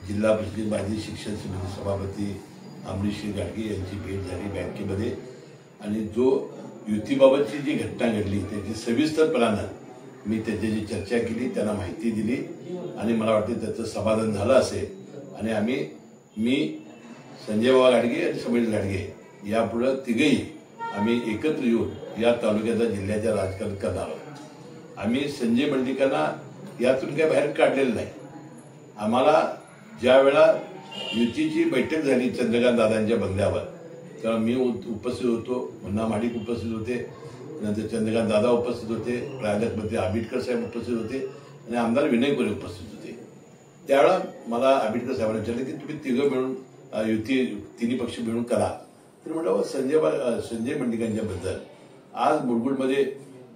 जिल्हा परिषद माजी शिक्षण समिती सभापती अमरीश गाडगे यांची भेट झाली बँकेमध्ये आणि जो युतीबाबतची जी घटना घडली त्याची सविस्तरपणानं मी त्याच्याशी चर्चा केली, त्यांना माहिती दिली आणि मला वाटते त्याचं समाधान झालं असेल आणि मी संजय बाबा गाडगे आणि समीर गाडगे यापुढे तिघेही आम्ही एकत्र येऊन या तालुक्याचा जिल्ह्याच्या राजकारण करणार आहोत। आम्ही संजय मंडलिकांना यातून काही बाहेर काढलेलं नाही। आम्हाला ज्या वेळा युतीची बैठक झाली चंद्रकांत दादांच्या बंगल्यावर तेव्हा मी उपस्थित होतो, मुन्ना महाडिक उपस्थित होते, नंतर चंद्रकांत दादा उपस्थित होते, प्राध्यापक मंत्री आंबेडकर साहेब उपस्थित होते आणि आमदार विनय कोरे उपस्थित होते। त्यावेळेला मला आंबेडकर साहेबांनी विचारलं की तुम्ही तिघं मिळून युती तिन्ही पक्ष मिळून करा। तर म्हटलं संजय मंडलिकांच्याबद्दल आज मुरगुडमध्ये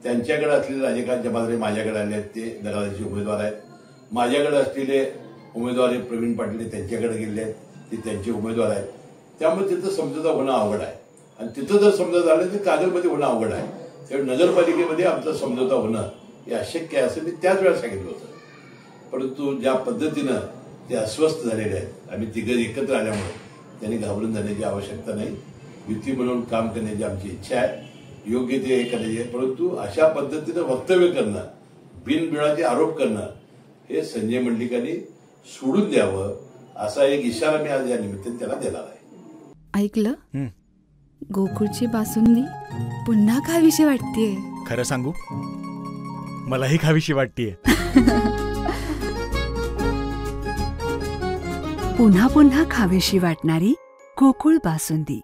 त्यांच्याकडे असलेले राजकांत जमादारे माझ्याकडे आले आहेत, ते नगराध्यक्ष उमेदवार आहेत। माझ्याकडे असलेले उमेदवार प्रवीण पाटील त्यांच्याकडे गेले आहेत, ते त्यांचे उमेदवार आहेत। त्यामुळे तिथं समझोता होणं अवघड आहे आणि तिथं जर समजा झालं तर कागदमध्ये होणं अवघड आहे। त्यामुळे नगरपालिकेमध्ये आमचा समझोता होणं हे अशक्य आहे असं मी त्याच वेळा सांगितलं होतं। परंतु ज्या पद्धतीनं ते अस्वस्थ झालेले आहेत, आम्ही तिघं एकत्र आल्यामुळे त्यांनी घाबरून जाण्याची आवश्यकता नाही। युती म्हणून काम करण्याची आमची इच्छा आहे, योग्य ते करायचे आहे। परंतु अशा पद्धतीनं वक्तव्य करणं, बिनबिळाचे आरोप करणं हे संजय मंडलिकांनी सोडून द्यावं असा एक इशारा मी आज या निमित्ताने त्याला देणार आहे। ऐकलं, गोकुळची बासुंदी पुन्हा खावीशी वाटतेय। खरं सांगू, मलाही खावीशी वाटतेय। पुन्हा पुन्हा खावीशी वाटणारी गोकुळ बासुंदी।